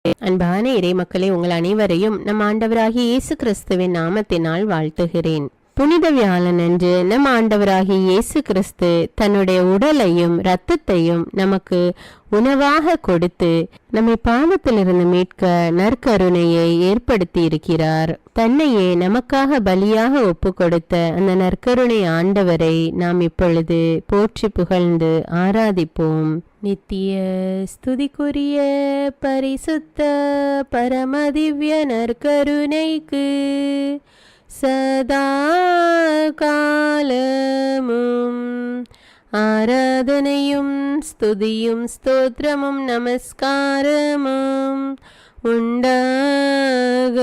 அன்பான இறை மக்களே, உங்கள் அனைவரையும் நம் ஆண்டவராகிய இயேசு கிறிஸ்துவின் நாமத்தினால் வாழ்த்துகிறேன். புனித வியாழன் அன்று நம் ஆண்டவராகிய இயேசு கிறிஸ்து தன்னுடைய உடலையும் இரத்தத்தையும் நமக்கு உணவாக கொடுத்து நம்மை பாவத்திலிருந்து மீட்க நற்கருணையை ஏற்படுத்தி இருக்கிறார். தன்னையே நமக்காக பலியாக ஒப்பு கொடுத்த அந்த நற்கருணை ஆண்டவரை நாம் இப்பொழுது போற்றி புகழ்ந்து ஆராதிப்போம். நித்திய ஸ்துதிக்குரிய பரிசுத்த பரமதிவ்ய நற்கருணைக்கு சதா காலமும் ஆராதனையும் ஸ்துதியும் ஸ்தோத்திரமும் நமஸ்காரமும் உண்டாக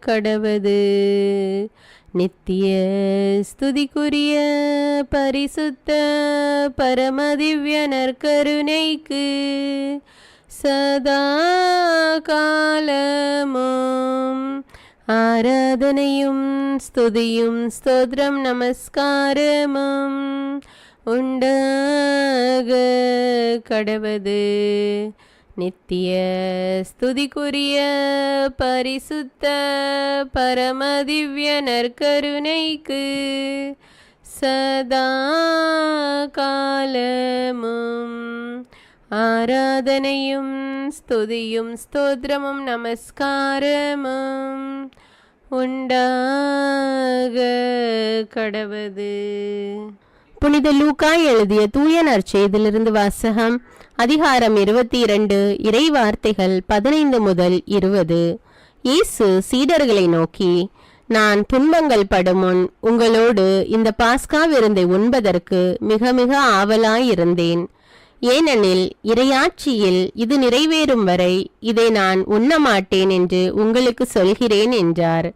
கடவது. நித்திய ஸ்துதிக்குரிய பரிசுத்த பரமதிவ்ய நற்கருணைக்கு சதா காலமும் ஆராதனையும் ஸ்துதியும் ஸ்தோத்திரம் நமஸ்காரமும் உண்டாக கடவது. நித்திய ஸ்துதிக்குரிய பரிசுத்த பரமதிவ்ய நற்கருணைக்கு சதா காலமும் ஆராதனையும் ஸ்துதியும் ஸ்தோத்திரமும் நமஸ்காரமும் உண்டாக கடவது. புனித லூக்கா எழுதிய தூய நற்செய்தியிலிருந்து வாசகம். அதிகாரம் 22, இறை வார்த்தைகள் 15 முதல் 20. இயேசு சீடர்களை நோக்கி, நான் துன்பங்கள் படுமுன் உங்களோடு இந்த பாஸ்கா விருந்தை உண்பதற்கு மிக மிக ஆவலாயிருந்தேன். ஏனெனில் இறையாட்சியில் இது நிறைவேறும் வரை இதை நான் உண்ணமாட்டேன் என்று உங்களுக்கு சொல்கிறேன் என்றார்.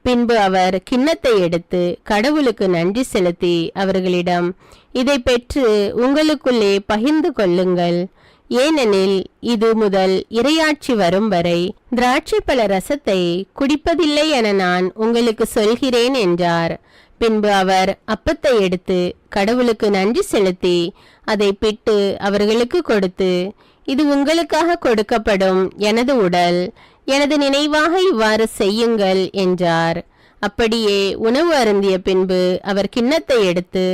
பின்பு அவர் கிண்ணத்தை எடுத்து கடவுளுக்கு நன்றி செலுத்தி அவர்களிடம், இதை பெற்று உங்களுக்குள்ளே பகிர்ந்து கொள்ளுங்கள். ஏனெனில் இது முதல் இறையாட்சி வரும் வரை திராட்சை பழ ரசத்தை குடிப்பதில்லை என நான் உங்களுக்கு சொல்கிறேன் என்றார். பின்பு அவர் அப்பத்தை எடுத்து கடவுளுக்கு நன்றி செலுத்தி அதை பிட்டு அவர்களுக்கு கொடுத்து, இது உங்களுக்காக கொடுக்கப்படும் எனது உடல், எனது நினைவாக இவ்வாறு செய்யுங்கள் என்றார். அப்படியே உணவு அருந்திய பின்பு அவர் கிண்ணத்தை எடுத்து,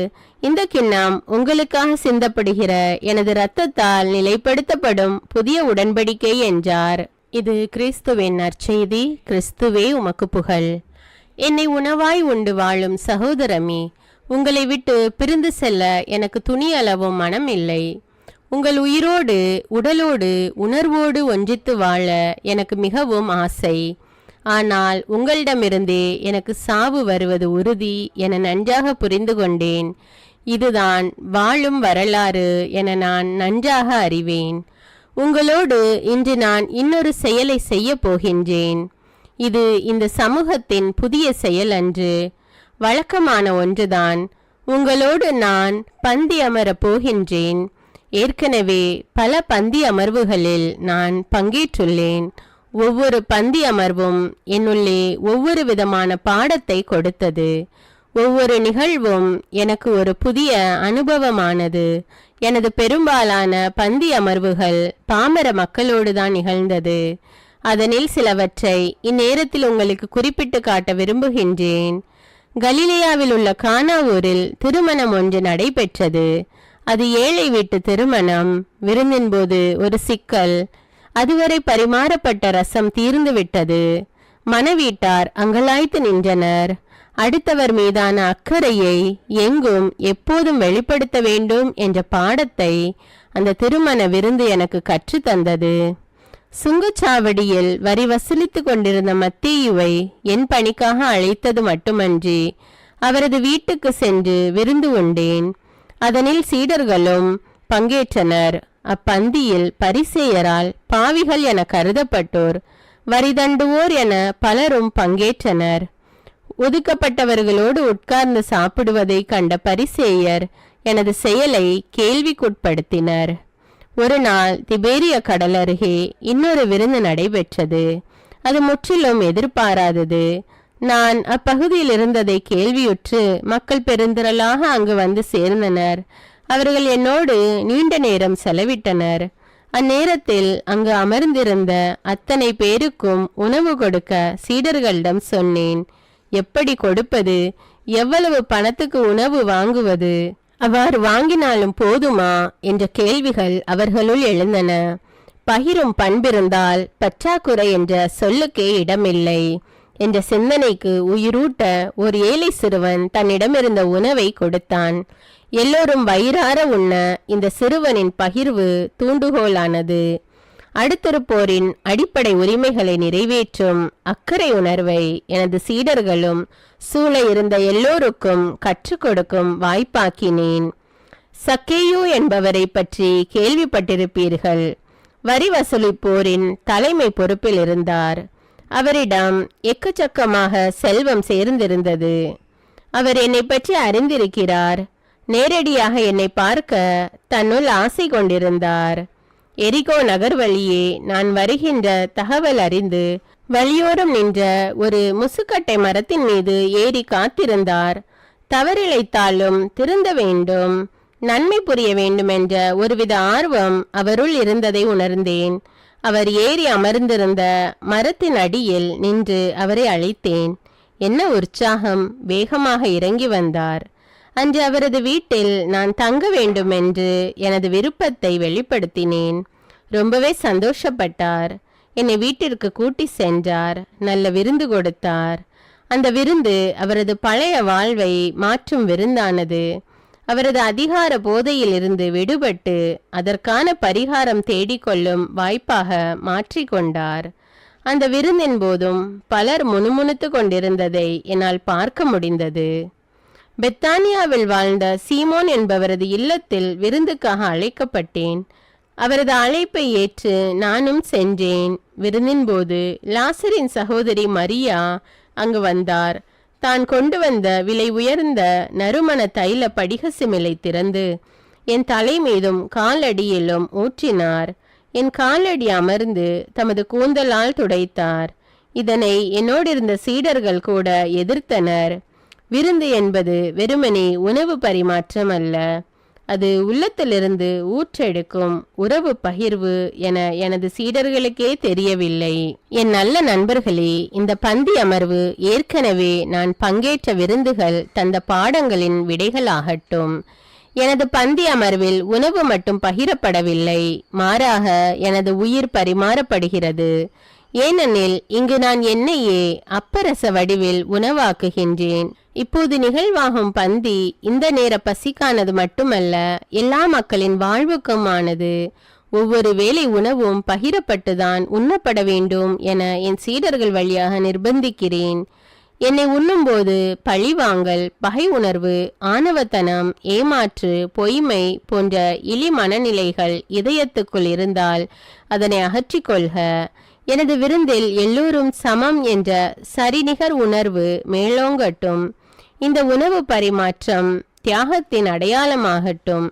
இந்த கிண்ணம் உங்களுக்காக சிந்தப்படுகிற எனது இரத்தத்தால் நிலைப்படுத்தப்படும் புதிய உடன்படிக்கை என்றார். இது கிறிஸ்துவின் நற்செய்தி. கிறிஸ்துவே உமக்கு புகழ். என்னை உணவாய் உண்டு வாழும் சகோதரமே, உங்களை விட்டு பிரிந்து செல்ல எனக்கு துணியளவும் மனம் இல்லை. உங்கள் உயிரோடு உடலோடு உணர்வோடு ஒன்றித்து வாழ எனக்கு மிகவும் ஆசை. ஆனால் உங்களிடமிருந்தே எனக்கு சாவு வருவது உறுதி என நன்றாக புரிந்து கொண்டேன். இதுதான் வாழும் வரலாறு என நான் நன்றாக அறிவேன். உங்களோடு இன்று நான் இன்னொரு செயலை செய்ய போகின்றேன். இது இந்த சமூகத்தின் புதிய செயல் அன்று, வழக்கமான ஒன்றுதான். உங்களோடு நான் பந்தி அமரப் போகின்றேன். ஏற்கனவே பல பந்தி அமர்வுகளில் நான் பங்கேற்றுள்ளேன். ஒவ்வொரு பந்தி அமர்வும் என்னுள்ளே ஒவ்வொரு விதமான பாடத்தை கொடுத்தது. ஒவ்வொரு நிகழ்வும் எனக்கு ஒரு புதிய அனுபவமானது. எனது பெரும்பாலான பந்தி அமர்வுகள் பாமர மக்களோடு தான் நிகழ்ந்தது. அதனில் சிலவற்றை இந்நேரத்தில் உங்களுக்கு குறிப்பிட்டு காட்ட விரும்புகின்றேன். கலிலேயாவில் உள்ள கானா ஊரில் திருமணம் ஒன்று நடைபெற்றது. அது ஏழை வீட்டு திருமணம். விருந்தின் போது ஒரு சிக்கல். அதுவரை பரிமாறப்பட்ட ரசம் தீர்ந்து விட்டது. மணவீட்டார் அங்கலாய்த்து நின்றனர். அடுத்தவர் மீதான அக்கறையை எங்கும் எப்போதும் வெளிப்படுத்த வேண்டும் என்ற பாடத்தை அந்த திருமண விருந்து எனக்கு கற்றுத்தந்தது. சுங்கச்சாவடியில் வரி வசூலித்து கொண்டிருந்த மத்தேயுவை என் பணிக்காக அழைத்தது மட்டுமன்றி அவரது வீட்டுக்கு சென்று விருந்து உண்டேன். அதனில் சீடர்களும் பங்கேற்றனர். அப்பந்தியில் பரிசேயரால் பாவிகள் என கருதப்பட்டோர், வரி தண்டுவோர் என பலரும் பங்கேற்றனர். ஒதுக்கப்பட்டவர்களோடு உட்கார்ந்து சாப்பிடுவதை கண்ட பரிசேயர் எனது செயலை கேள்விக்குட்படுத்தினர். ஒரு நாள் திபேரிய கடல் அருகே இன்னொரு விருந்து நடைபெற்றது. அது முற்றிலும் எதிர்பாராதது. நான் அப்பகுதியில் இருந்ததை கேள்வியுற்று மக்கள் பெருந்திரளாக அங்கு வந்து சேர்ந்தனர். அவர்கள் என்னோடு நீண்ட நேரம் செலவிட்டனர். அந்நேரத்தில் அங்கு அமர்ந்திருந்த அத்தனை பேருக்கும் உணவு கொடுக்க சீடர்களிடம் சொன்னேன். எப்படி கொடுப்பது? எவ்வளவு பணத்துக்கு உணவு வாங்குவது? அவ்வாறு வாங்கினாலும் போதுமா என்ற கேள்விகள் அவர்களுள் எழுந்தன. பகிரும் பண்பிருந்தால் பற்றாக்குறை என்ற சொல்லுக்கே இடமில்லை என்ற சிந்தனைக்கு உயிரூட்ட ஒரு ஏழை சிறுவன் தன்னிடமிருந்த உணவை கொடுத்தான். எல்லோரும் வயிறார உண்ண இந்த சிறுவனின் பகிர்வு தூண்டுகோலானது. அடுத்திருப்போரின் அடிப்படை உரிமைகளை நிறைவேற்றும் அக்கறை உணர்வை எனது சீடர்களும் சூழ இருந்த எல்லோருக்கும் கற்றுக் கொடுக்கும் வாய்ப்பாக்கினேன். சக்கேயு என்பவரை பற்றி கேள்விப்பட்டிருப்பீர்கள். வரி வசூலிப்போரின் தலைமை பொறுப்பில் இருந்தார். அவரிடம் எக்கச்சக்கமாக செல்வம் சேர்ந்திருந்தது. அவர் என்னை பற்றி அறிந்திருக்கிறார். நேரடியாக என்னை பார்க்க தன்னுள் ஆசை கொண்டிருந்தார். எரிகோ நகர் வழியே நான் வருகின்ற தகவல் அறிந்து வழியோரம் நின்ற ஒரு முசுக்கட்டை மரத்தின் மீது ஏறி காத்திருந்தார். தவறிழைத்தாலும் திருந்த வேண்டும், நன்மை புரிய வேண்டும் என்ற ஒருவித ஆர்வம் அவருள் இருந்ததை உணர்ந்தேன். அவர் ஏறி அமர்ந்திருந்த மரத்தின் அடியில் நின்று அவரை அழைத்தேன். என்ன உற்சாகம்! வேகமாக இறங்கி வந்தார். அன்று அவரது வீட்டில் நான் தங்க வேண்டும் என்று எனது விருப்பத்தை வெளிப்படுத்தினேன். ரொம்பவே சந்தோஷப்பட்டார். என்னை வீட்டிற்கு கூட்டி சென்றார். நல்ல விருந்து கொடுத்தார். அந்த விருந்து அவரது பழைய வாழ்வை மாற்றும் விருந்தானது. அவரது அதிகார போதையில் இருந்து விடுபட்டு அதற்கான பரிகாரம் தேடிக்கொள்ளும் வாய்ப்பாக மாற்றிக்கொண்டார். அந்த விருந்தின் போதும் பலர் முணுமுணுத்து கொண்டிருந்ததை என்னால் பார்க்க முடிந்தது. பெத்தானியாவில் வாழ்ந்த சீமோன் என்பவரது இல்லத்தில் விருந்துக்காக அழைக்கப்பட்டேன். அவரது அழைப்பை ஏற்று நானும் சென்றேன். விருந்தின் போது லாசரின் சகோதரி மரியா அங்கு வந்தார். தான் கொண்டு வந்த விலை உயர்ந்த நறுமண தைல படிக சிமிலை திறந்து என் தலை மீதும் காலடியிலும் ஊற்றினார். என் காலடி அமர்ந்து தமது கூந்தலால் துடைத்தார். இதனை என்னோடிருந்த சீடர்கள் கூட எதிர்த்தனர். விருந்து என்பது வெறுமனே உணவு பரிமாற்றம் அல்ல, அது உள்ளத்திலிருந்து ஊற்றெடுக்கும் உறவு பகிர்வு என எனது சீடர்களுக்கே தெரியவில்லை. என் நல்ல நண்பர்களே, இந்த பந்தி அமர்வு ஏற்கனவே நான் பங்கேற்ற விருந்துகள் தந்த பாடங்களின் விடைகளாகட்டும். எனது பந்தி அமர்வில் உணவு மட்டும் பகிரப்படவில்லை, மாறாக எனது உயிர் பரிமாறப்படுகிறது. ஏனெனில் இங்கு நான் என்னையே அப்பரச வடிவில் உணவாக்குகின்றேன். இப்போது நிகழ்வாகும் பந்தி இந்த நேர பசிக்கானது மட்டுமல்ல, எல்லா மக்களின் வாழ்வுக்குமானது. ஒவ்வொரு வேளை உணவும் பகிரப்பட்டுதான் உண்ணப்பட வேண்டும் என என் சீடர்கள் வழியாக நிர்பந்திக்கிறேன். என்னை உண்ணும்போது பழிவாங்கல், பகை உணர்வு, ஆணவத்தனம், ஏமாற்று, பொய்மை போன்ற இழி மனநிலைகள் இதயத்துக்குள் இருந்தால் அதனை அகற்றிக்கொள்க. எனது விருந்தில் எல்லோரும் சமம் என்ற சரிநிகர் உணர்வு மேலோங்கட்டும். இந்த உணவு பரிமாற்றம் தியாகத்தின் அடையாளமாகட்டும்.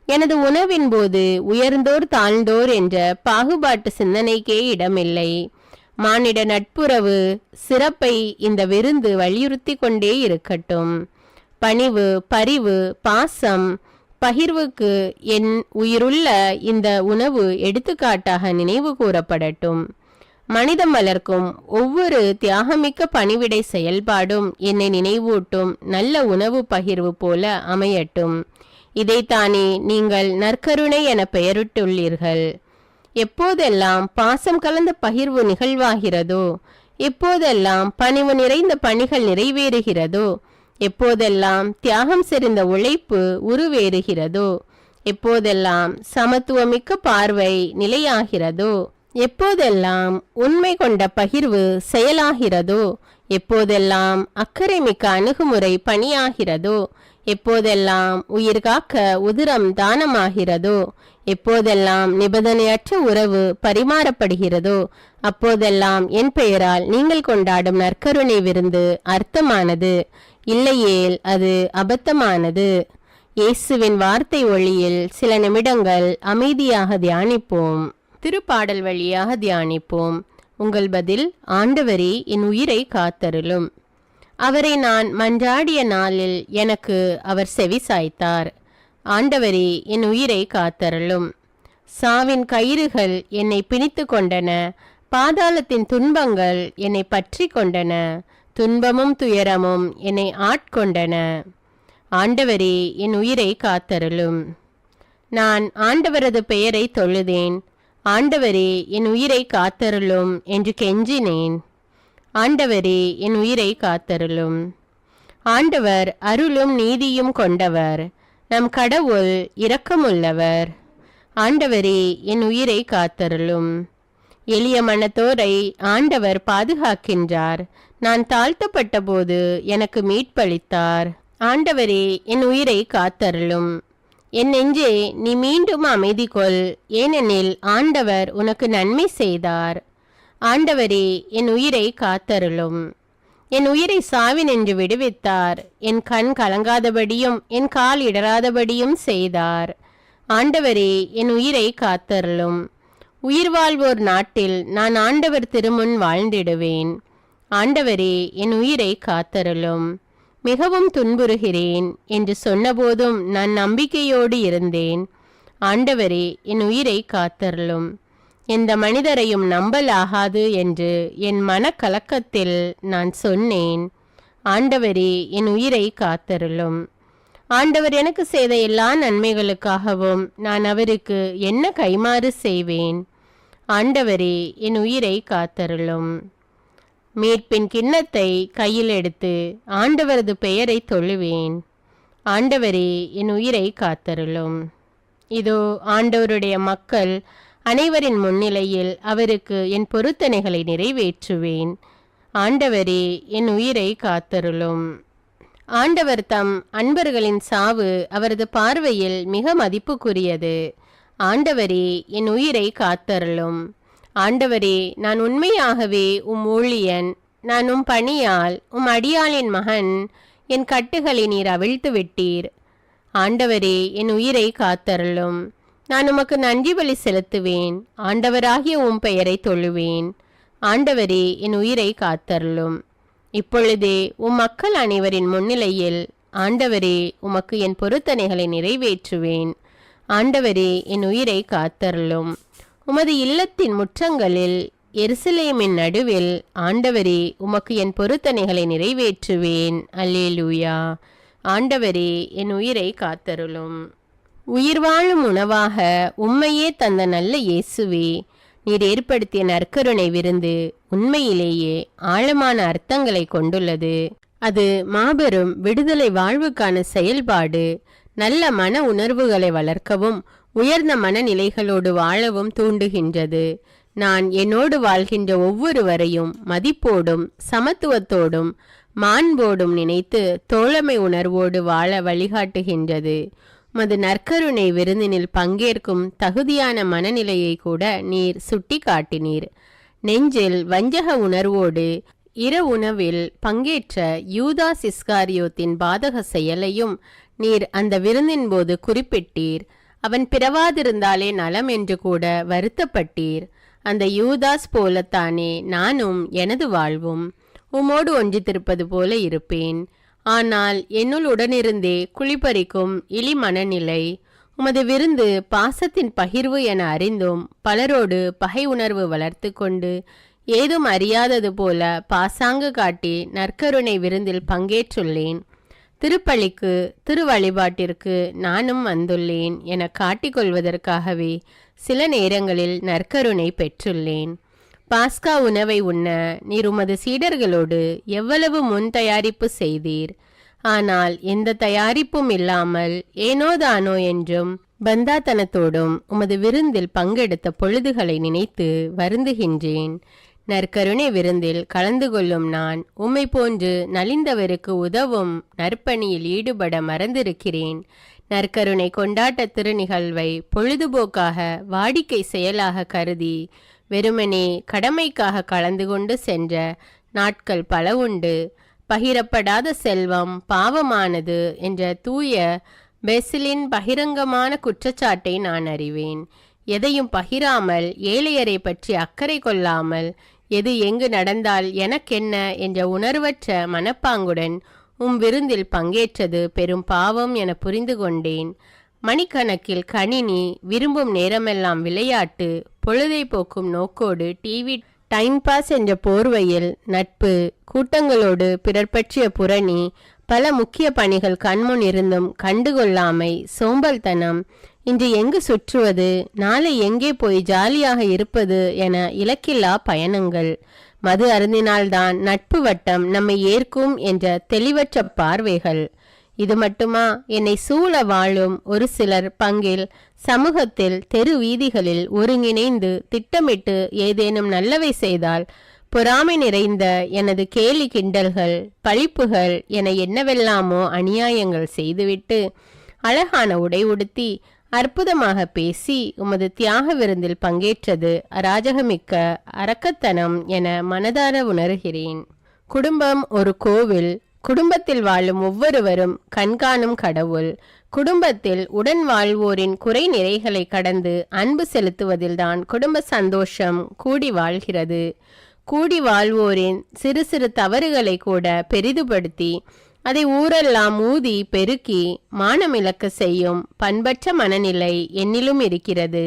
எனது உணவின் போது உயர்ந்தோர் தாழ்ந்தோர் என்ற பாகுபாட்டு சிந்தனைக்கே இடமில்லை. மானிட நட்புறவு சிறப்பை இந்த விருந்து வலியுறுத்தி கொண்டே இருக்கட்டும். பணிவு, பரிவு, பாசம், பகிர்வுக்கு என் உயிருள்ள இந்த உணவு எடுத்துக்காட்டாக நினைவு கூறப்படட்டும். மனிதம் வளர்க்கும் ஒவ்வொரு தியாகமிக்க பணிவிடை செயல்பாடும் என்னை நினைவூட்டும் நல்ல உணவு பகிர்வு போல அமையட்டும். இதைத்தானே நீங்கள் நற்கருணை என பெயரிட்டுள்ளீர்கள். எப்போதெல்லாம் பாசம் கலந்த பகிர்வு நிகழ்வாகிறதோ, எப்போதெல்லாம் பணிவு நிறைந்த பணிகள் நிறைவேறுகிறதோ, எப்போதெல்லாம் தியாகம் செறிந்த உழைப்பு உருவேறுகிறதோ, எப்போதெல்லாம் சமத்துவமிக்க பார்வை நிலையாகிறதோ, எப்போதெல்லாம் உண்மை கொண்ட பகிர்வு செயலாகிறதோ, எப்போதெல்லாம் அக்கறை மிக்க அணுகுமுறை பணியாகிறதோ, எப்போதெல்லாம் உயிர் காக்க உதிரம் தானமாகிறதோ, எப்போதெல்லாம் நிபந்தனையற்ற உறவு பரிமாறப்படுகிறதோ, அப்போதெல்லாம் என் பெயரால் நீங்கள் கொண்டாடும் நற்கருணை விருந்து அர்த்தமானது, இல்லையேல் அது அபத்தமானது. இயேசுவின் வார்த்தை ஒளியில் சில நிமிடங்கள் அமைதியாக தியானிப்போம். திருப்பாடல் வழியாக தியானிப்போம். உங்கள் பதில்: ஆண்டவரே, என் உயிரை காத்தருளும். அவரை நான் மன்றாடிய நாளில் எனக்கு அவர் செவி சாய்த்தார். ஆண்டவரே, என் உயிரை காத்தருளும். சாவின் கயிறுகள் என்னை பிணித்து கொண்டன, பாதாளத்தின் துன்பங்கள் என்னை பற்றி கொண்டன, துன்பமும் துயரமும் என்னை ஆட்கொண்டன. ஆண்டவரே, என் உயிரை காத்தருளும். நான் ஆண்டவரது பெயரை தொழுதேன். ஆண்டவரே, என் உயிரை காத்தருளும் என்று கெஞ்சினேன். ஆண்டவரே, என் உயிரை காத்தருளும். ஆண்டவர் அருளும் நீதியும் கொண்டவர், நம் கடவுள் இரக்கமுள்ளவர். ஆண்டவரே, என் உயிரை காத்தருளும். எளிய மனத்தோரை ஆண்டவர் பாதுகாக்கின்றார். நான் தாழ்த்தப்பட்ட போது எனக்கு மீட்பளித்தார். ஆண்டவரே, என் உயிரை காத்தருளும். என் நெஞ்சே, நீ மீண்டும் அமைதி கொள், ஏனெனில் ஆண்டவர் உனக்கு நன்மை செய்தார். ஆண்டவரே, என் உயிரை காத்தருளும். என் உயிரை சாவினின்று விடுவித்தார். என் கண் கலங்காதபடியும் என் கால் இடராதபடியும் செய்தார். ஆண்டவரே, என் உயிரை காத்தருளும். உயிர் வாழ்வோர் நாட்டில் நான் ஆண்டவர் திருமுன் வாழ்ந்திடுவேன். ஆண்டவரே, என் உயிரை காத்தருளும். மிகவும் துன்புறுகிறேன் என்று சொன்னபோதும் நான் நம்பிக்கையோடு இருந்தேன். ஆண்டவரே, என் உயிரை காத்தருளும். எந்த மனிதரையும் நம்பலாகாது என்று என் மனக்கலக்கத்தில் நான் சொன்னேன். ஆண்டவரே, என் உயிரை காத்தருளும். ஆண்டவர் எனக்கு செய்த எல்லா நன்மைகளுக்காகவும் நான் அவருக்கு என்ன கைமாறு செய்வேன்? ஆண்டவரே, என் உயிரை காத்தருளும். மீட்பின் கிண்ணத்தை கையில் எடுத்து ஆண்டவரது பெயரை தொழுவேன். ஆண்டவரே, என் உயிரை காத்தருளும். இதோ ஆண்டவருடைய மக்கள் அனைவரின் முன்னிலையில் அவருக்கு என் பொருத்தனைகளை நிறைவேற்றுவேன். ஆண்டவரே, என் உயிரை காத்தருளும். ஆண்டவர் தம் அன்பர்களின் சாவு அவரது பார்வையில் மிக மதிப்புக்குரியது. ஆண்டவரே, என் உயிரை காத்தருளும். ஆண்டவரே, நான் உண்மையாகவே உம் ஊழியன். நான் உம் பணியால் உம் அடியாளின் மகன். என் கட்டுகளை நீர் அவிழ்த்து விட்டீர். ஆண்டவரே, என் உயிரை காத்தருளும். நான் உமக்கு நன்றி பலி செலுத்துவேன். ஆண்டவராகிய உம் பெயரை தொழுவேன். ஆண்டவரே, என் உயிரை காத்தருளும். இப்பொழுதே உம் மக்கள் அனைவரின் முன்னிலையில் ஆண்டவரே, உமக்கு என் பொருத்தனைகளை நிறைவேற்றுவேன். ஆண்டவரே, என் உயிரை காத்தருளும். உமது இல்லத்தின் முற்றங்களில் எருசலேமின் நடுவில் ஆண்டவரே, உமக்கு என் பொருத்தனைகளை நிறைவேற்றுவேன். அல்லேலூயா. ஆண்டவரே, என் உயிரை காத்தருளும். உயிர் வாழும் உணவாக உம்மையே தந்த நல்ல இயேசுவே, நீர் ஏற்படுத்திய நற்கருணை விருந்து உண்மையிலேயே ஆழமான அர்த்தங்களை கொண்டுள்ளது. அது மாபெரும் விடுதலை வாழ்வுக்கான செயல்பாடு. நல்ல மன உணர்வுகளை வளர்க்கவும் உயர்ந்த மனநிலைகளோடு வாழவும் தூண்டுகின்றது. நான் என்னோடு வாழ்கின்ற ஒவ்வொருவரையும் மதிப்போடும் சமத்துவத்தோடும் மாண்போடும் நினைத்து தோழமை உணர்வோடு வாழ வழிகாட்டுகின்றது. மது நற்கருணை விருந்தினில் பங்கேற்கும் தகுதியான மனநிலையை கூட நீர் சுட்டி காட்டினீர். நெஞ்சில் வஞ்சக உணர்வோடு உணவில் பங்கேற்ற யூதாஸ் இஸ்காரியோத்தின் பாதக செயலையும் நீர் அந்த விருந்தின் போது குறிப்பிட்டீர். அவன் பிறவாதிருந்தாலே நலம் என்று கூட வருத்தப்பட்டீர். அந்த யூதாஸ் போலத்தானே நானும் எனது வாழ்வும் உம்மோடு ஒன்றித்திருப்பது போல இருப்பேன். ஆனால் என்னுள் உடனிருந்தே குளிப்பறிக்கும் இழி மனநிலை. உமது விருந்து பாசத்தின் பகிர்வு என அறிந்தும் பலரோடு பகை உணர்வு வளர்த்து கொண்டு ஏதும் அறியாதது போல பாசாங்கு காட்டி நற்கருணை விருந்தில் பங்கேற்றுள்ளேன். திருப்பலிக்கு திரு வழிபாட்டிற்கு நானும் வந்துள்ளேன் என காட்டிக்கொள்வதற்காகவே சில நேரங்களில் நற்கருணை பெற்றுள்ளேன். பாஸ்கா உணவை உண்ண நீர் உமது சீடர்களோடு எவ்வளவு முன் தயாரிப்பு செய்தீர். ஆனால் எந்த தயாரிப்பும் இல்லாமல் ஏனோதானோ என்றும் பந்தாத்தனத்தோடும் உமது விருந்தில் பங்கெடுத்த பொழுதுகளை நினைத்து வருந்துகின்றேன். நற்கருணை விருந்தில் கலந்து கொள்ளும் நான் உம்மை போன்று நலிந்தவருக்கு உதவும் நற்பணியில் ஈடுபட மறந்திருக்கிறேன். நற்கருணை கொண்டாட்ட திருநிகழ்வை பொழுதுபோக்காக வாடிக்கை செயலாக கருதி வெறுமனே கடமைக்காக கலந்து கொண்டு சென்ற நாட்கள் பல உண்டு. பகிரப்படாத செல்வம் பாவமானது என்ற தூய பெசிலின் பகிரங்கமான குற்றச்சாட்டை நான் அறிவேன். எதையும் பகிராமல் ஏழையரை பற்றி அக்கறை கொள்ளாமல் எது எங்கு நடந்தால் எனக்கென்ன என்ற உணர்வற்ற மனப்பாங்குடன் விருந்தில் பங்கேற்றது பெரும் பாவம் என புரிந்து கொண்டேன். மணிக்கணக்கில் கணினி, விரும்பும் நேரமெல்லாம் விளையாட்டு, பொழுதை போக்கும் நோக்கோடு டிவி, டைம் பாஸ் என்ற போர்வையில் நட்பு, கூட்டங்களோடு பிறர் பற்றிய புரணி, பல முக்கிய பணிகள் கண்முன் இருந்தும் கண்டுகொள்ளாமை, சோம்பல்தனம், இன்று எங்கு சுற்றுவது, நாளை எங்கே போய் ஜாலியாக இருப்பது என இலக்கில்லா பயணங்கள், மது அருந்தினால்தான் நட்பு வட்டம் நம்மை ஏற்கும் என்ற தெளிவற்ற பார்வைகள். இது மட்டுமா, என்னை சூழ வாழும் ஒரு சிலர் பங்கில் சமூகத்தில், தெரு வீதிகளில் ஒருங்கிணைந்து திட்டமிட்டு ஏதேனும் நல்லவை செய்தால் பொறாமை நிறைந்த எனது கேலி கிண்டல்கள், பழிப்புகள் என என்னவெல்லாமோ அநியாயங்கள் செய்துவிட்டு அழகான உடை உடுத்தி அற்புதமாக பேசி உமது தியாக விருந்தில் பங்கேற்றது அராஜகமிக்க அரக்கத்தனம் என மனதார உணர்கிறேன். குடும்பம் ஒரு கோவில். குடும்பத்தில் வாழும் ஒவ்வொருவரும் கண்காணும் கடவுள். குடும்பத்தில் உடன் வாழ்வோரின் குறை நிறைகளை கடந்து அன்பு செலுத்துவதில்தான் குடும்ப சந்தோஷம் கூடி வாழ்கிறது. கூடி வாழ்வோரின் சிறு சிறு தவறுகளை கூட பெரிதுபடுத்தி அதை ஊரெல்லாம் ஊதி பெருக்கி மானமிழக்க செய்யும் பண்பற்ற மனநிலை என்னிலும் இருக்கிறது.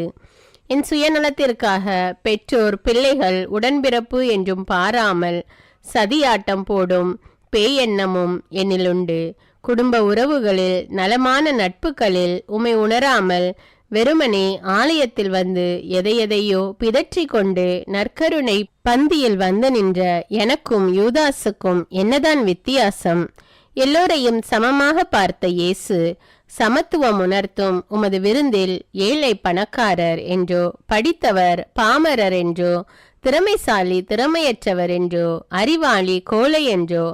என் சுயநலத்திற்காக பெற்றோர் பிள்ளைகள் உடன்பிறப்பு என்றும் பாராமல் சதியாட்டம் போடும் பேயெண்ணமும் என்னிலுண்டு. குடும்ப உறவுகளில், நலமான நட்புகளில் உமை உணராமல் வெறுமனே ஆலயத்தில் வந்து எதையெதையோ பிதற்றி கொண்டு நற்கருணை பந்தியில் வந்து நின்ற எனக்கும் யூதாசுக்கும் என்னதான் வித்தியாசம்? எல்லோரையும் சமமாக பார்த்த இயேசு சமத்துவம் உணர்த்தும் உமது விருந்தில் ஏழை பணக்காரர் என்றோ, படித்தவர் பாமரர் என்றோ, திறமைசாலி திறமையற்றவர் என்றோ, அறிவாளி கோழை என்றோ,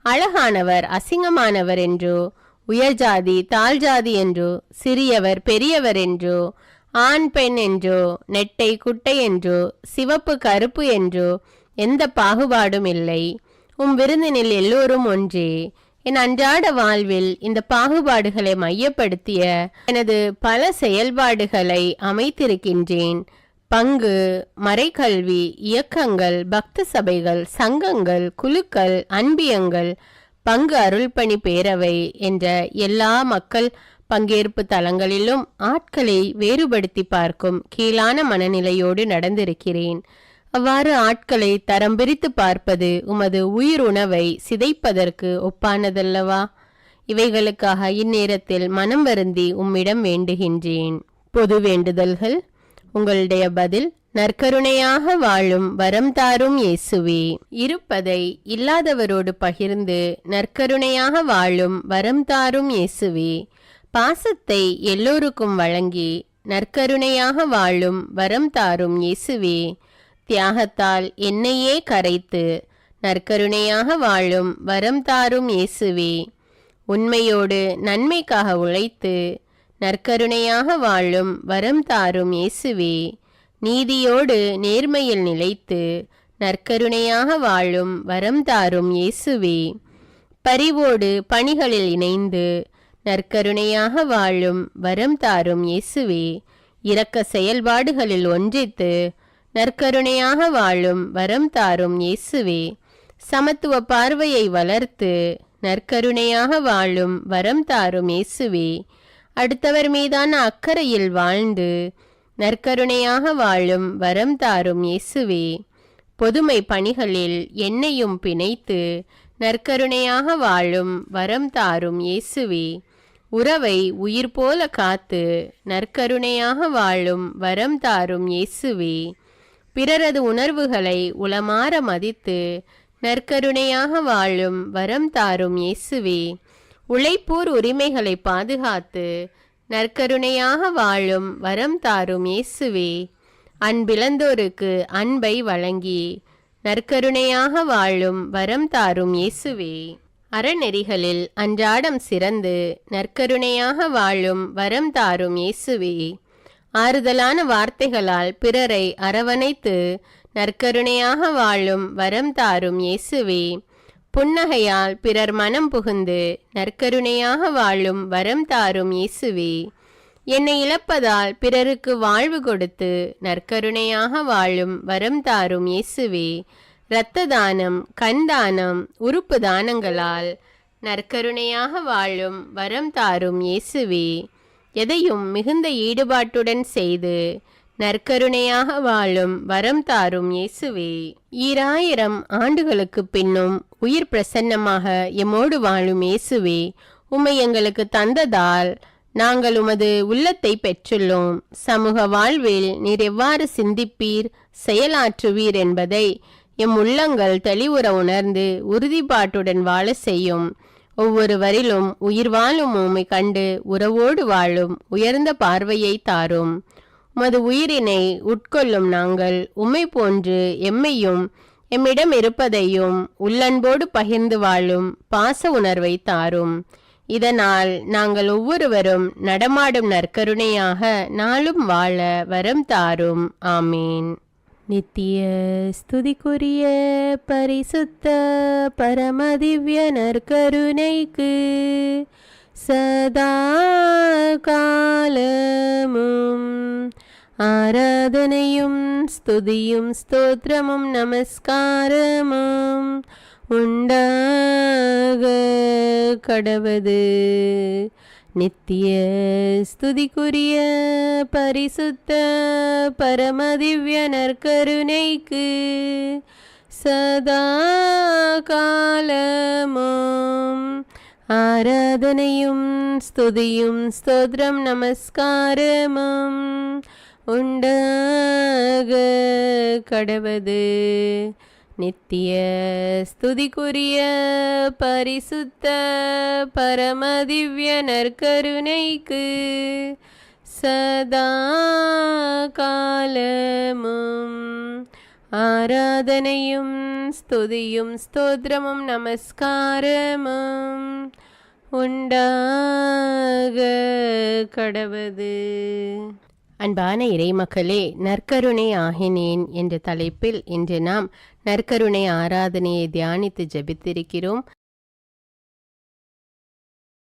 அழகானவர் அசிங்கமானவர் என்றோ, உயர்ஜாதி தாழ்ஜாதி என்றோ, சிறியவர் பெரியவர் என்றோ, ஆண் பெண் என்றோ, நெட்டை குட்டை என்றோ, சிவப்பு கருப்பு என்றோ எந்த பாகுபாடும் இல்லை. விருந்தினில் எல்லோரும் ஒன்றே. என் அன்றாட வாழ்வில் இந்த பாகுபாடுகளை மையப்படுத்திய எனது பல செயல்பாடுகளை அமைத்திருக்கின்றேன். பங்கு, மறைக்கல்வி, இயக்கங்கள், பக்த சபைகள், சங்கங்கள், குழுக்கள், அன்பியங்கள், பங்கு அருள்பணி பேரவை என்ற எல்லா மக்கள் பங்கேற்பு தளங்களிலும் ஆட்களை வேறுபடுத்தி பார்க்கும் கீழான மனநிலையோடு நடந்திருக்கிறேன். அவ்வாறு ஆட்களை தரம் பிரித்து பார்ப்பது உமது உயிர் உணவை சிதைப்பதற்கு ஒப்பானதல்லவா? இவைகளுக்காக இந்நேரத்தில் மனம் வருந்தி உம்மிடம் வேண்டுகின்றேன். பொது வேண்டுதல்கள். உங்களுடைய பதில்: நற்கருணையாக வாழும் வரம் தாரும் இயேசுவே. இருப்பதை இல்லாதவரோடு பகிர்ந்து நற்கருணையாக வாழும் வரம் தாரும் இயேசுவே. பாசத்தை எல்லோருக்கும் வழங்கி நற்கருணையாக வாழும் வரம் தாரும் இயேசுவே. தியாகத்தால் என்னையே கரைத்து நற்கருணையாக வாழும் வரம் தாரும் இயேசுவே. உண்மையோடு நன்மைக்காக உழைத்து நற்கருணையாக வாழும் வரம் தாரும் இயேசுவே. நீதியோடு நேர்மையில் நிலைத்து நற்கருணையாக வாழும் வரம் தாரும் இயேசுவே. பரிவோடு பணிகளில் இணைந்து நற்கருணையாக வாழும் வரம் தாரும் இயேசுவே. இரக்க செயல்பாடுகளில் ஒன்றித்து நற்கருணையாக வாழும் வரம் தாரும் இயேசுவே. சமத்துவ பார்வையை வளர்த்து நற்கருணையாக வாழும் வரம் தாரும் இயேசுவே. அடுத்தவர் மீதான அக்கறையில் வாழ்ந்து நற்கருணையாக வாழும் வரம் தாரும் இயேசுவே. பொதுமை பணிகளில் என்னையும் பிணைத்து நற்கருணையாக வாழும் வரம் தாரும் இயேசுவே. உறவை உயிர் போல காத்து நற்கருணையாக வாழும் வரம் தாரும் இயேசுவே. பிறரது உணர்வுகளை உளமாற மதித்து நற்கருணையாக வாழும் வரம் தாரும் இயேசுவே. உழைப்போர் உரிமைகளை பாதுகாத்து நற்கருணையாக வாழும் வரம் தாரும் இயேசுவே. அன்பிழந்தோருக்கு அன்பை வழங்கி நற்கருணையாக வாழும் வரம் தாரும் இயேசுவே. அறநெறிகளில் அன்றாடம் சிறந்து நற்கருணையாக வாழும் வரம் தாரும் இயேசுவே. ஆறுதலான வார்த்தைகளால் பிறரை அரவணைத்து நற்கருணையாக வாழும் வரம் தாரும் இயேசுவே. புன்னகையால் பிறர் மனம் புகுந்து நற்கருணையாக வாழும் வரம் தாரும் இயேசுவே. என்னை இழப்பதால் பிறருக்கு வாழ்வு கொடுத்து நற்கருணையாக வாழும் வரம் தாரும் இயேசுவே. இரத்த தானம், கண் தானம், உறுப்பு தானங்களால் நற்கருணையாக வாழும் வரம் தாரும் இயேசுவே. எதையும் மிகுந்த ஈடுபாட்டுடன் செய்து நற்கருணையாக வாழும் வரம் தாரும் இயேசுவே. 2000 ஆண்டுகளுக்கு பின்னும் உயிர் பிரசன்னமாக எம்மோடு வாழும் இயேசுவே, உம்மை எங்களுக்கு தந்ததால் நாங்கள் உமது உள்ளத்தை பெற்றுள்ளோம். சமூக வாழ்வில் நீர் எவ்வாறு சிந்திப்பீர், செயலாற்றுவீர் என்பதை எம் உள்ளங்கள் தெளிவுற உணர்ந்து உறுதிப்பாட்டுடன் வாழ செய்யும். ஒவ்வொருவரிலும் உயிர் வாழும் உம்மை கண்டு உறவோடு வாழும் உயர்ந்த பார்வையை தாரும். உமது உயிரினை உட்கொள்ளும் நாங்கள் உம்மை போன்று எம்மையும் எம்மிடம் இருப்பதையும் உள்ளன்போடு பகிர்ந்து வாழும் பாச உணர்வை தாரும். இதனால் நாங்கள் ஒவ்வொருவரும் நடமாடும் நற்கருணையாக நாளும் வாழ வரம் தாரும். ஆமீன். நித்திய ஸ்துதிக்குரிய பரிசுத்த பரமதிவ்ய நற்கருணைக்கு சதா காலமும் ஆராதனையும் ஸ்துதியும் ஸ்தோத்திரமும் நமஸ்காரமும் உண்டாக கடவது. நித்திய ஸ்துதிக்குரிய பரிசுத்த பரமதிவ்ய நற்கருணைக்கு சதா காலமும் ஆராதனையும் ஸ்துதியும் ஸ்தோத்திரம் நமஸ்காரமும் உண்டாக கடவது. நித்திய ஸ்துதிக்குரிய பரிசுத்த பரமதிவ்ய நற்கருணைக்கு சதா காலமும் ஆராதனையும் ஸ்துதியும் ஸ்தோத்திரமும் நமஸ்காரமும் உண்டாக கடவது. அன்பான இறைமக்களே, நற்கருணை ஆகினேன் என்ற தலைப்பில் இன்று நாம் நற்கருணை ஆராதனையை தியானித்து ஜெபித்திருக்கிறோம்.